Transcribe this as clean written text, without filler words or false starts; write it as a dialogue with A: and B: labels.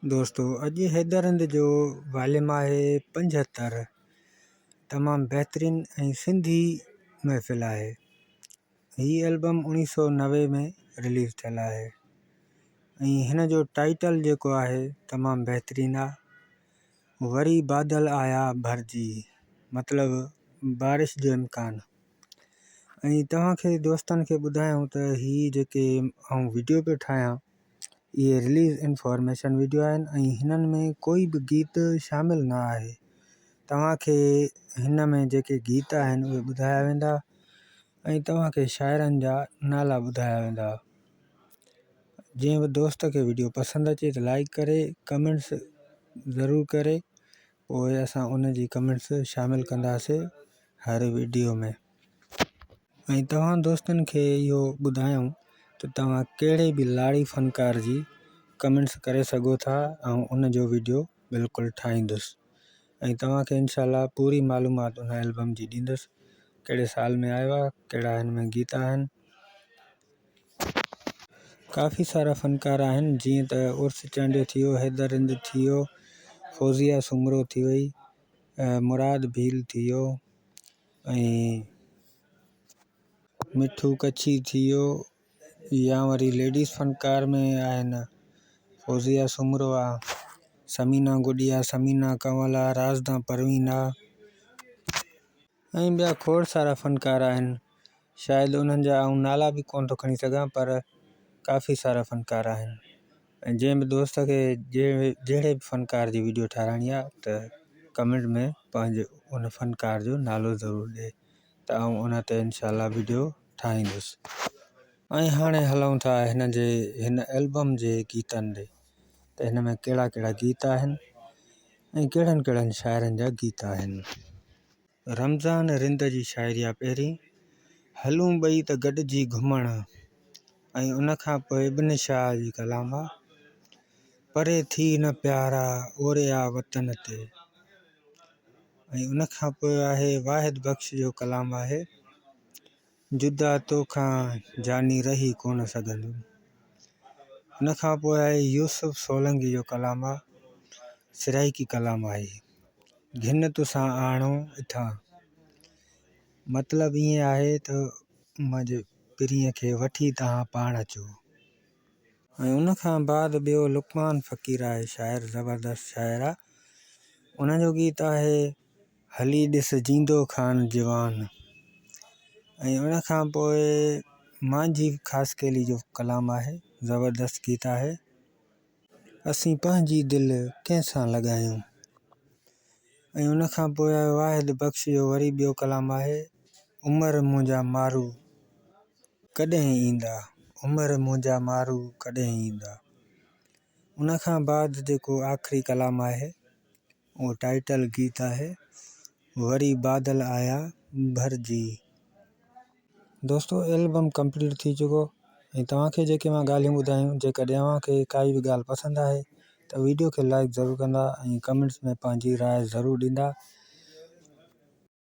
A: दोस्तों अॼु हैदरंद जो वॉल्यूम आहे 75। तमामु बहितरीन ऐं सिंधी महफ़िल आहे। हीअ एल्बम 1990 में रिलीज़ थियल आहे ऐं हिन जो टाइटल जेको आहे तमामु बहितरीन आहे। वरी बादल आया भरिजी, मतिलबु बारिश जो इम्कान। ऐं तव्हांखे दोस्तनि खे ॿुधायूं त हीअ जेके आउं वीडियो पियो ठाहियां इहे रिलीज़ इंफॉर्मेशन वीडियो आहिनि ऐं हिननि में कोई बि गीत शामिल न आहे। तव्हांखे हिन में जेके गीत आहिनि उहे ॿुधाया वेंदा ऐं तव्हांखे शाइरनि जा नाला ॿुधाया वेंदा। जंहिं बि दोस्त खे वीडियो पसंदि अचे त लाइक करे, कमेंट्स ज़रूरु करे, पोइ असां उन जी कमेंट्स शामिल कंदासीं हर वीडियो में। ऐं तव्हां दोस्तनि खे इहो ॿुधायूं त तव्हां कहिड़े बि लाड़ी फ़नकार जी कमेंट्स करे सघो था ऐं उन जो वीडियो बिल्कुलु ठाहींदुसि ऐं तव्हांखे इनशाला पूरी मालूमात उन एल्बम जी ॾींदुसि, कहिड़े साल में आयो आहे, कहिड़ा हिन में गीत आहिनि। काफ़ी सारा फ़नकार आहिनि जीअं त उर्स चांडियो थी वियो, हैदरंद थी वियो, फौज़िया सुमरो थी वई, मुराद भील थी वियो ऐं मिठू कच्छी थी वियो, या वरी लेडीज़ फ़नकार में आहिनि फौज़िया सुमरो आहे, समीना गुडिया, समीना कंवल आहे, राज़दा परवीन आहे ऐं ॿिया खोड़ सारा फ़नकार आहिनि। शायदि उन्हनि जा आउं नाला बि कोन थो खणी सघां, पर काफ़ी सारा फ़नकार आहिनि। ऐं जंहिं बि दोस्त खे जहिड़े बि फ़नकार जी वीडियो ठाहिराइणी आहे त कमेंट में पंहिंजे उन फ़नकार जो नालो ज़रूरु ॾिए त आउं उन ते इनशाला वीडियो ठाहींदुसि। ऐं हाणे हलूं था हिन एल्बम जे गीतनि ॾे त हिन में कहिड़ा कहिड़ा गीत आहिनि ऐं कहिड़नि कहिड़नि शाइरनि जा गीत आहिनि। रमज़ान रिंद जी शाइरी आहे पहिरीं, हलूं ॿई त गॾिजी घुमणु, ऐं उन खां पोइ इब्न शाह जी कलाम आहे, परे थी न प्यारा ओरे आ वतन ते, ऐं उन खां पोइ आहे वाहिद बख़्श जो कलाम आहे, जुदा तोखां जानी रही कोन सघंदुमि। उन खां पोइ आहे यूसुफ सोलंकी जो कलाम आहे, सिराइकी कलाम आहे, घिन तुसां आणो इथां, मतिलबु ईअं आहे त मुंहिंजे पिरीअ खे वठी तव्हां पाण अचो। ऐं उन खां बाद ॿियो लुकमान फ़क़ीर आहे, शाइर ज़बरदस्त शाइर आहे, उन जो गीत आहे हली ॾिस जींदो ख़ान जवान। ऐं उन खां पोइ मांझी ख़ासकेली जो कलाम आहे, ज़बरदस्त गीत आहे, असीं पंहिंजी दिलि कंहिंसां लॻायूं। ऐं उन खां पोइ वाहिद बख़्श जो वरी ॿियो कलाम आहे, उमिरि मुंहिंजा मारू कॾहिं ईंदा, उमिरि मुंहिंजा मारू कॾहिं ईंदा। उन खां बाद जेको आख़िरी कलाम आहे उहो टाइटल गीत आहे, वरी बादल आया भरिजी। दोस्तों एल्बम कंप्लीट थी चुको ऐं तव्हांखे जेके मां ॻाल्हियूं ॿुधायूं, जेकॾहिं तव्हांखे काई बि ॻाल्हि पसंदि आहे त वीडियो खे लाइक ज़रूरु कंदा ऐं कमेंट्स में पंहिंजी राय ज़रूरु ॾींदा।